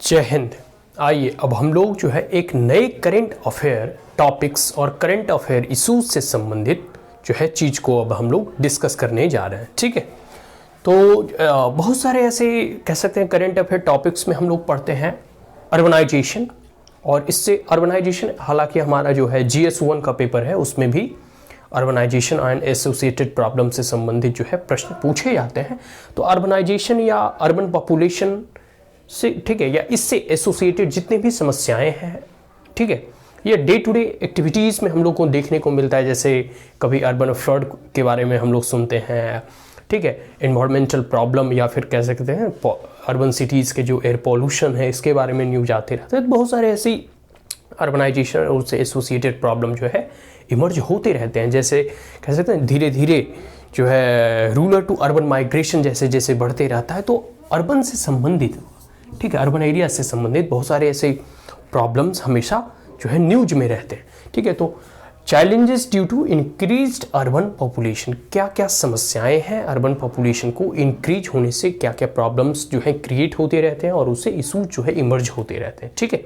जय हिंद। आइए अब हम लोग जो है एक नए करंट अफेयर टॉपिक्स और करंट अफेयर इश्यूज से संबंधित जो है चीज़ को अब हम लोग डिस्कस करने जा रहे हैं। ठीक है, तो बहुत सारे ऐसे कह सकते हैं करंट अफेयर टॉपिक्स में हम लोग पढ़ते हैं अर्बनाइजेशन, और इससे अर्बनाइजेशन हालांकि हमारा जो है GS1 का पेपर है उसमें भी अर्बनाइजेशन एंड एसोसिएटेड प्रॉब्लम से संबंधित जो है प्रश्न पूछे जाते हैं। तो अर्बनाइजेशन या अर्बन पॉपुलेशन से, ठीक है, या इससे एसोसिएटेड जितने भी समस्याएं हैं, ठीक है, ये डे टू डे एक्टिविटीज़ में हम लोग को देखने को मिलता है। जैसे कभी अर्बन फ्लड के बारे में हम लोग सुनते हैं, ठीक है, इन्वायरमेंटल प्रॉब्लम, या फिर कह सकते हैं अर्बन सिटीज़ के जो एयर पॉल्यूशन है इसके बारे में न्यूज आते रहते हैं। बहुत सारे ऐसी अर्बनाइजेशन और उससे एसोसिएटेड प्रॉब्लम जो है इमर्ज होते रहते हैं। जैसे कह सकते हैं धीरे धीरे जो है रूरल टू अर्बन माइग्रेशन जैसे जैसे बढ़ते रहता है, तो अर्बन से संबंधित, ठीक है, अर्बन एरिया से संबंधित बहुत सारे ऐसे प्रॉब्लम्स हमेशा जो है न्यूज में रहते हैं। ठीक है, तो challenges due to increased urban population, क्या क्या समस्याएं हैं अर्बन पॉपुलेशन को इंक्रीज होने से, क्या क्या प्रॉब्लम्स जो है क्रिएट होते रहते हैं और उससे इशू जो है इमर्ज होते रहते हैं। ठीक है,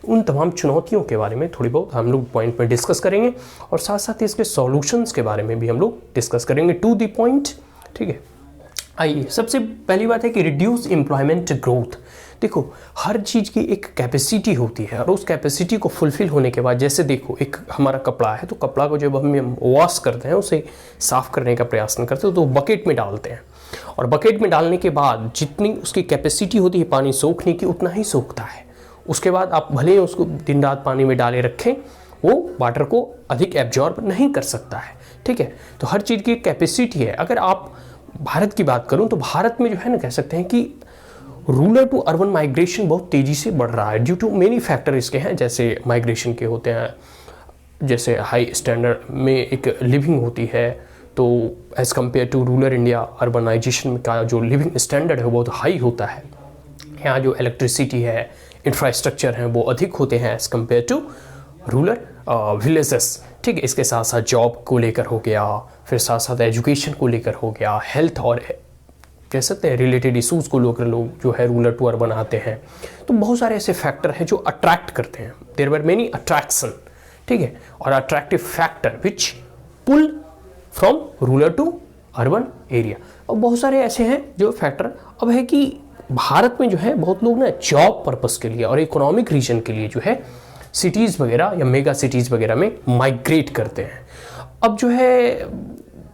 उन तमाम चुनौतियों के बारे में थोड़ी बहुत हम लोग पॉइंट में डिस्कस करेंगे और साथ साथ इसके सॉल्यूशंस के बारे में भी हम लोग डिस्कस करेंगे टू द पॉइंट। ठीक है, आइए सबसे पहली बात है कि रिड्यूस एम्प्लॉयमेंट ग्रोथ। देखो, हर चीज़ की एक कैपेसिटी होती है और उस कैपेसिटी को फुलफिल होने के बाद, जैसे देखो एक हमारा कपड़ा है, तो कपड़ा को जब हम वॉश करते हैं, उसे साफ़ करने का प्रयास नहीं करते तो बकेट में डालते हैं, और बकेट में डालने के बाद जितनी उसकी कैपेसिटी होती है पानी सोखने की उतना ही सोखता है। उसके बाद आप भले ही उसको दिन रात पानी में डाले रखें, वो वाटर को अधिक एब्जॉर्ब नहीं कर सकता है। ठीक है, तो हर चीज़ की एक कैपेसिटी है। अगर आप भारत की बात करूं तो भारत में जो है ना, कह सकते हैं कि रूरल टू अर्बन माइग्रेशन बहुत तेज़ी से बढ़ रहा है ड्यू टू मेनी फैक्टर इसके हैं। जैसे माइग्रेशन के होते हैं, जैसे हाई स्टैंडर्ड में एक लिविंग होती है, तो as compare to rural India urbanisation का जो लिविंग स्टैंडर्ड है वो बहुत हाई होता है। यहाँ जो इलेक्ट्रिसिटी है, इंफ्रास्ट्रक्चर हैं वो अधिक होते हैं as compare to rural villages. ठीक है, इसके साथ साथ जॉब को लेकर हो गया, फिर साथ साथ एजुकेशन को लेकर हो गया, हेल्थ और कह सकते हैं रिलेटेड इशूज़ को लेकर लोग जो है रूरल टू अर्बन आते हैं। तो बहुत सारे ऐसे फैक्टर हैं जो अट्रैक्ट करते हैं। देयर वर मेनी अट्रैक्शन, ठीक है, और attractive factor which pull from rural to urban area. और बहुत सारे ऐसे हैं जो फैक्टर अब है कि भारत में जो है बहुत लोग ना जॉब पर्पज़ के लिए और इकोनॉमिक रीजन के लिए जो है सिटीज़ वगैरह या मेगा सिटीज़ वगैरह में माइग्रेट करते हैं। अब जो है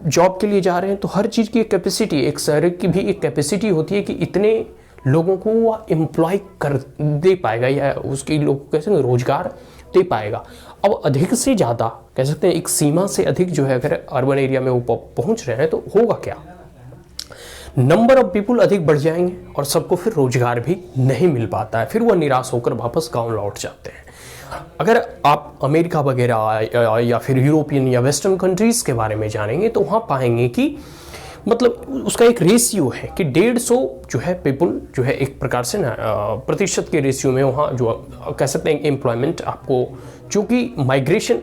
जॉब के लिए जा रहे हैं तो हर चीज़ की एक कैपेसिटी, एक शहर की भी एक कैपेसिटी होती है कि इतने लोगों को वो एम्प्लॉय कर दे पाएगा या उसके लोगों को कैसे रोजगार दे पाएगा। अब अधिक से ज़्यादा कह सकते हैं एक सीमा से अधिक जो है अगर अर्बन एरिया में वो पहुंच रहे हैं तो होगा क्या, नंबर ऑफ पीपुल अधिक बढ़ जाएंगे और सबको फिर रोजगार भी नहीं मिल पाता है, फिर वह निराश होकर वापस गाँव लौट जाते हैं। अगर आप अमेरिका वगैरह या फिर यूरोपियन या वेस्टर्न कंट्रीज़ के बारे में जानेंगे तो वहाँ पाएंगे कि मतलब उसका एक रेशियो है कि 150 जो है पीपल जो है एक प्रकार से ना प्रतिशत के रेशियो में वहाँ जो कह सकते हैं एम्प्लॉयमेंट आपको, जो कि माइग्रेशन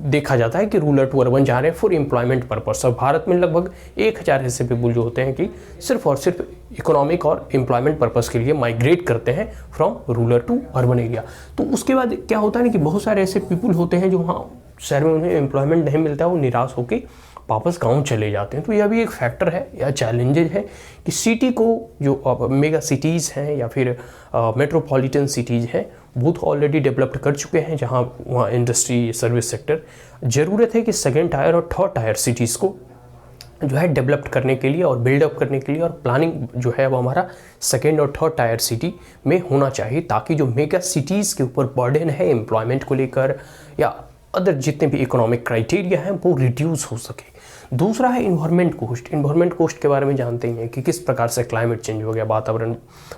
देखा जाता है कि रूरल टू अर्बन जा रहे हैं फॉर एम्प्लॉयमेंट पर्पस। और भारत में लगभग 1000 ऐसे पीपल जो होते हैं कि सिर्फ और सिर्फ इकोनॉमिक और एम्प्लॉयमेंट पर्पस के लिए माइग्रेट करते हैं from rural to urban area. तो उसके बाद क्या होता है ना कि बहुत सारे ऐसे पीपल होते हैं जो वहाँ शहर में उन्हें एम्प्लॉयमेंट नहीं मिलता है, वो निराश होकर वापस गांव चले जाते हैं। तो यह भी एक फैक्टर है या चैलेंजेज है कि सिटी को जो मेगा सिटीज़ हैं या फिर मेट्रोपॉलिटन सिटीज़ हैं वो तो ऑलरेडी डेवलप्ड कर चुके हैं, जहां वहाँ इंडस्ट्री सर्विस सेक्टर, ज़रूरत है कि सेकेंड टायर और थर्ड टायर सिटीज़ को जो है डेवलप्ड करने के लिए और बिल्डअप करने के लिए, और प्लानिंग जो है वो हमारा सेकेंड और थर्ड टायर सिटी में होना चाहिए, ताकि जो मेगा सिटीज़ के ऊपर बर्डन है एम्प्लॉयमेंट को लेकर या अदर जितने भी इकोनॉमिक क्राइटेरिया हैं वो रिड्यूस हो सके। दूसरा है इन्वायरमेंट कोस्ट। इन्वायरमेंट कोस्ट के बारे में जानते ही हैं कि किस प्रकार से क्लाइमेट चेंज हो गया, वातावरण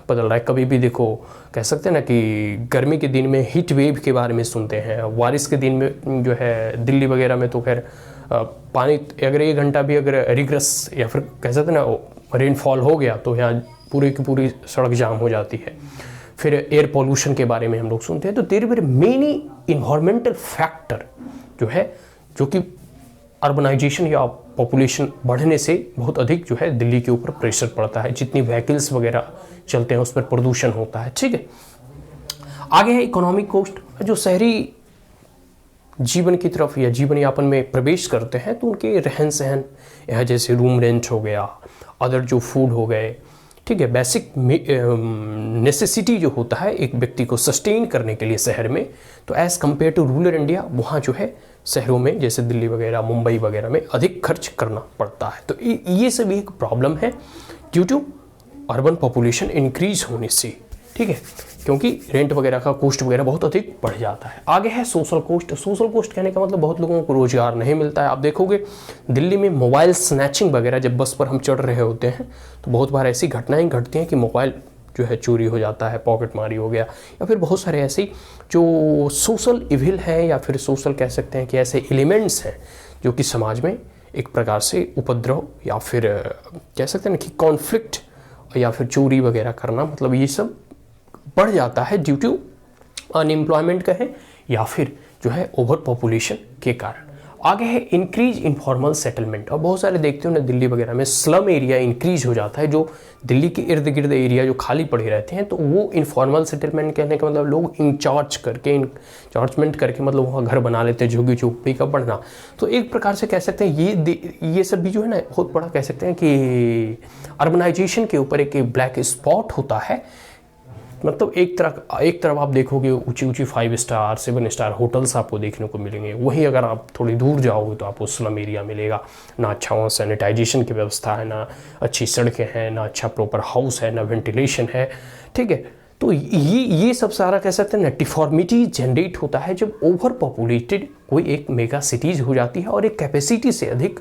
बदल रहा है। कभी भी देखो कह सकते हैं ना कि गर्मी के दिन में हीट वेव के बारे में सुनते हैं, बारिश के दिन में जो है दिल्ली वगैरह में तो खैर पानी अगर 1 घंटा भी अगर रिग्रेस या फिर कह सकते हैं ना रेनफॉल हो गया तो यहाँ पूरी की पूरी सड़क जाम हो जाती है। फिर एयर पॉल्यूशन के बारे में हम लोग सुनते हैं। तो there were many environmental factor जो है जो कि अर्बनाइजेशन या पॉपुलेशन बढ़ने से बहुत अधिक जो है दिल्ली के ऊपर प्रेशर पड़ता है। जितनी व्हीकल्स वगैरह चलते हैं उस पर प्रदूषण होता है। ठीक है, आगे है इकोनॉमिक कोस्ट। जो शहरी जीवन की तरफ या जीवन यापन में प्रवेश करते हैं तो उनके रहन सहन, यहाँ जैसे रूम रेंट हो गया, अदर जो फूड हो गए, ठीक है, बेसिक नेसेसिटी जो होता है एक व्यक्ति को सस्टेन करने के लिए शहर में, तो as compare to rural India वहाँ जो है शहरों में जैसे दिल्ली वगैरह, मुंबई वगैरह में अधिक खर्च करना पड़ता है। तो ये सब एक प्रॉब्लम है due to urban population increase होने से, ठीक है, क्योंकि रेंट वगैरह का कॉस्ट वगैरह बहुत अधिक बढ़ जाता है। आगे है सोशल कोस्ट। सोशल कोस्ट कहने का मतलब बहुत लोगों को रोजगार नहीं मिलता है। आप देखोगे दिल्ली में मोबाइल स्नैचिंग वगैरह, जब बस पर हम चढ़ रहे होते हैं तो बहुत बार ऐसी घटनाएं घटती हैं कि मोबाइल जो है चोरी हो जाता है, पॉकेट मारी हो गया, या फिर बहुत सारे ऐसी जो सोशल इविल हैं या फिर सोशल कह सकते हैं कि ऐसे एलिमेंट्स हैं जो कि समाज में एक प्रकार से उपद्रव या फिर कह सकते हैं ना कि कॉन्फ्लिक्ट या फिर चोरी वगैरह करना, मतलब ये सब बढ़ जाता है ड्यू टू अनएम्प्लॉयमेंट का है या फिर जो है ओवर पॉपुलेशन के कारण। आगे है इंक्रीज इनफॉर्मल सेटलमेंट। और बहुत सारे देखते हो ना दिल्ली वगैरह में स्लम एरिया इंक्रीज हो जाता है, जो दिल्ली के इर्द गिर्द एरिया जो खाली पड़े रहते हैं, तो वो इनफॉर्मल सेटलमेंट कहने का मतलब लोग इंचार्जमेंट करके मतलब वहाँ घर बना लेते हैं, झुग्गी झोपड़ी का बढ़ना। तो एक प्रकार से कह सकते हैं ये सब भी जो है ना बहुत बड़ा कह सकते हैं कि अर्बनाइजेशन के ऊपर एक ब्लैक स्पॉट होता है। मतलब एक तरफ आप देखोगे ऊंची ऊंची 5 स्टार 7 स्टार होटल्स आपको देखने को मिलेंगे, वहीं अगर आप थोड़ी दूर जाओगे तो आपको स्लम एरिया मिलेगा। ना अच्छा वहाँ सैनिटाइजेशन की व्यवस्था है, ना अच्छी सड़कें हैं, ना अच्छा प्रॉपर हाउस है, ना वेंटिलेशन है, ठीक है। तो ये सब सारा कह सकते हैं ना डिफॉर्मिटी जनरेट होता है जब ओवर पॉपुलेटेड कोई एक मेगा सिटीज़ हो जाती है और एक कैपेसिटी से अधिक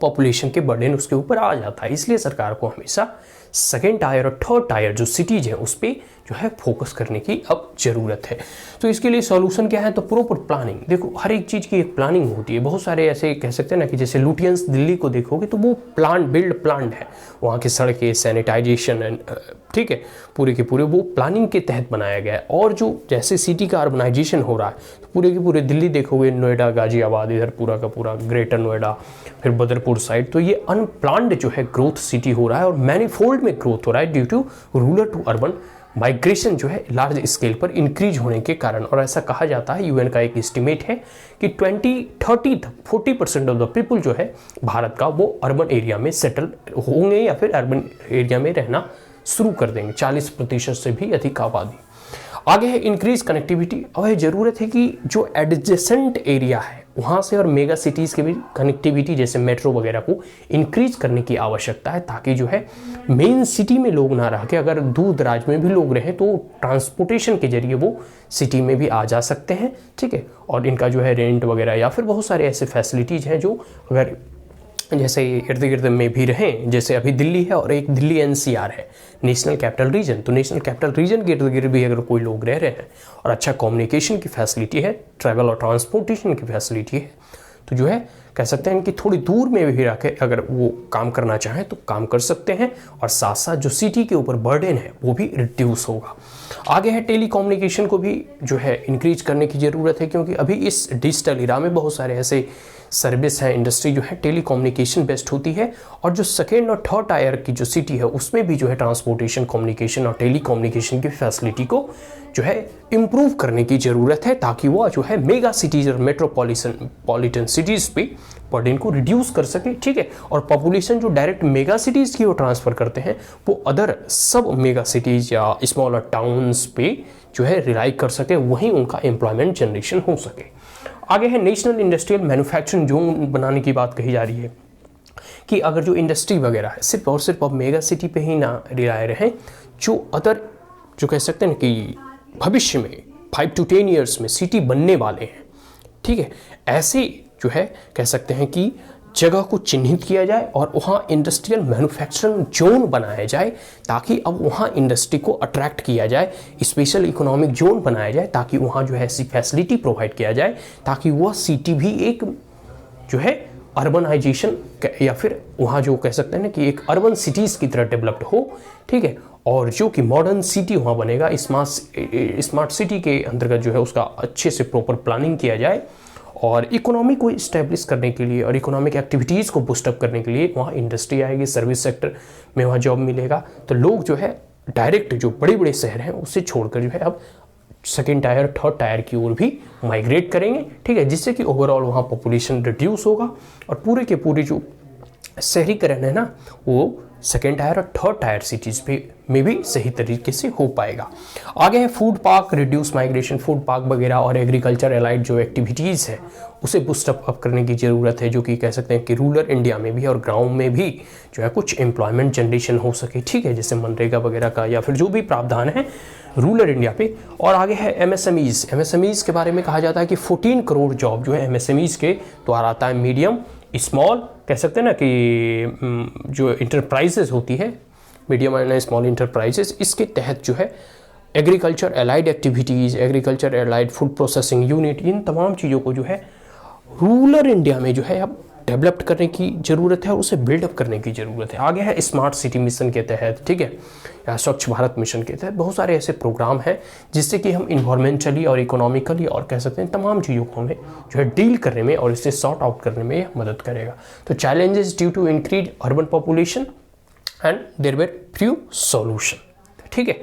पॉपुलेशन के बर्डन उसके ऊपर आ जाता है। इसलिए सरकार को हमेशा सेकेंड टायर और थर्ड टायर जो सिटीज़ हैं उस पर जो है फोकस करने की अब ज़रूरत है। तो इसके लिए सॉल्यूशन क्या है, तो प्रॉपर प्लानिंग। देखो हर एक चीज़ की एक प्लानिंग होती है। बहुत सारे ऐसे कह सकते हैं ना कि जैसे लुटियंस दिल्ली को देखोगे तो वो प्लान्ड है, वहाँ की सड़कें, सैनिटाइजेशन, ठीक है, पूरे के पूरे वो प्लानिंग के तहत बनाया गया है। और जो जैसे सिटी का अर्बनाइजेशन हो रहा है तो पूरे के पूरे दिल्ली देखोगे, नोएडा, गाजियाबाद, इधर पूरा का पूरा ग्रेटर नोएडा, फिर बदरपुर साइड, तो ये अनप्लान्ड जो है ग्रोथ सिटी हो रहा है और मैनीफोल्ड में ग्रोथ हो रहा है due to rural to urban migration जो है लार्ज स्केल पर इंक्रीज होने के कारण। और ऐसा कहा जाता है, यूएन का एक एस्टिमेट है कि 2030 तक 40% ऑफ द पीपल जो है भारत का वो अर्बन एरिया में सेटल होंगे या फिर अर्बन एरिया में रहना शुरू कर देंगे, 40% से भी अधिक आबादी। आगे है इंक्रीज कनेक्टिविटी। अब ज़रूरत है कि जो एडजेसेंट एरिया है वहाँ से और मेगा सिटीज़ के भी कनेक्टिविटी जैसे मेट्रो वगैरह को इंक्रीज करने की आवश्यकता है, ताकि जो है मेन सिटी में लोग ना रह के अगर दूर दराज में भी लोग रहें तो ट्रांसपोर्टेशन के जरिए वो सिटी में भी आ जा सकते हैं, ठीक है। और इनका जो है रेंट वगैरह या फिर बहुत सारे ऐसे फैसिलिटीज़ हैं जो अगर जैसे इर्द गिर्द में भी रहें, जैसे अभी दिल्ली है और एक दिल्ली एनसीआर है, नेशनल कैपिटल रीजन, तो नेशनल कैपिटल रीजन के इर्द गिर्द भी अगर कोई लोग रह रहे हैं और अच्छा कम्युनिकेशन की फैसिलिटी है, ट्रैवल और ट्रांसपोर्टेशन की फैसिलिटी है, तो जो है कह सकते हैं कि थोड़ी दूर में भी रह अगर वो काम करना चाहें तो काम कर सकते हैं और साथ साथ जो सिटी के ऊपर बर्डन है वो भी रिड्यूस होगा। आगे है टेली कम्युनिकेशन को भी जो है इंक्रीज करने की ज़रूरत है, क्योंकि अभी इस डिजिटल इरा में बहुत सारे ऐसे सर्विस है, इंडस्ट्री जो है टेली कम्युनिकेशन बेस्ड होती है। और जो सेकेंड और थर्ड टायर की जो सिटी है उसमें भी जो है ट्रांसपोर्टेशन, कम्युनिकेशन और टेली कम्युनिकेशन की फैसिलिटी को जो है इम्प्रूव करने की ज़रूरत है, ताकि वो जो है मेगा सिटीज़ और मेट्रोपॉलिटन सिटीज़ पे बर्डन को रिड्यूस कर सके, ठीक है। और पॉपुलेशन जो डायरेक्ट मेगा सिटीज़ की वो ट्रांसफ़र करते हैं वो अदर सब मेगा सिटीज़ या स्मॉलर टाउन्स पे जो है रिलाई कर सके, वहीं उनका एम्प्लॉयमेंट जनरेशन हो सके। आगे है नेशनल इंडस्ट्रियल मैन्युफैक्चरिंग जोन बनाने की बात कही जा रही है कि अगर जो इंडस्ट्री वगैरह है सिर्फ और सिर्फ अब मेगा सिटी पे ही ना रिलाय रहें, जो अदर जो कह सकते हैं ना कि भविष्य में 5 to 10 ईयर्स में सिटी बनने वाले हैं, ठीक है, ऐसे जो है कह सकते हैं कि जगह को चिन्हित किया जाए और वहाँ इंडस्ट्रियल मैन्युफैक्चरिंग जोन बनाया जाए, ताकि अब वहाँ इंडस्ट्री को अट्रैक्ट किया जाए, स्पेशल इकोनॉमिक जोन बनाया जाए, ताकि वहाँ जो है ऐसी फैसिलिटी प्रोवाइड किया जाए ताकि वह सिटी भी एक जो है अर्बनाइजेशन या फिर वहाँ जो कह सकते हैं ना कि एक अर्बन सिटीज़ की तरह डेवलप्ड हो, ठीक है। और जो कि मॉडर्न सिटी वहाँ बनेगा, स्मार्ट सिटी के अंतर्गत जो है उसका अच्छे से प्रॉपर प्लानिंग किया जाए और इकोनॉमी को इस्टेब्लिश करने के लिए और इकोनॉमिक एक्टिविटीज़ को बूस्टअप करने के लिए वहाँ इंडस्ट्री आएगी, सर्विस सेक्टर में वहाँ जॉब मिलेगा। तो लोग जो है डायरेक्ट जो बड़े बड़े शहर हैं उससे छोड़कर जो है अब सेकेंड टायर, थर्ड टायर की ओर भी माइग्रेट करेंगे, ठीक है, जिससे कि ओवरऑल वहाँ पॉपुलेशन रिड्यूस होगा और पूरे के पूरे जो शहरीकरण है ना वो सेकेंड टायर और थर्ड टायर सिटीज़ पे में भी सही तरीके से हो पाएगा। आगे है food park, reduce migration, food park वगैरह और एग्रीकल्चर एलाइड जो एक्टिविटीज़ है उसे बूस्ट अप करने की ज़रूरत है, जो कि कह सकते हैं कि रूरल इंडिया में भी और गाँव में भी जो है कुछ एम्प्लॉयमेंट जनरेशन हो सके, ठीक है, जैसे मनरेगा वगैरह का या फिर जो भी प्रावधान है रूरल इंडिया पे। और आगे है एमएसएमईज़ के बारे में कहा जाता है कि 14 करोड़ जॉब जो है एमएसएमईज़ के द्वारा आता है। मीडियम स्मॉल कह सकते हैं ना कि जो इंटरप्राइजेस होती है, मीडियम एंड स्मॉल इंटरप्राइजेस, इसके तहत जो है agriculture allied activities, agriculture allied food processing unit, इन तमाम चीज़ों को जो है रूरल इंडिया में जो है अब डेवलप करने की ज़रूरत है और उसे बिल्डअप करने की ज़रूरत है। आगे है स्मार्ट सिटी मिशन के तहत, ठीक है, या स्वच्छ भारत मिशन के तहत बहुत सारे ऐसे प्रोग्राम हैं जिससे कि हम इन्वायरमेंटली और इकोनॉमिकली और कह सकते हैं तमाम चीज़ों को हमें जो है डील करने में और इसे सॉर्ट आउट करने में मदद करेगा। तो challenges due to increase urban population and there were few solution, ठीक है,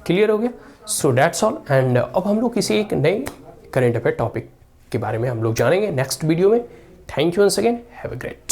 क्लियर हो गया। So that's all. एंड अब हम लोग किसी एक नए करेंट अफेयर टॉपिक के बारे में हम लोग जानेंगे नेक्स्ट वीडियो में। Thank you once again, have a great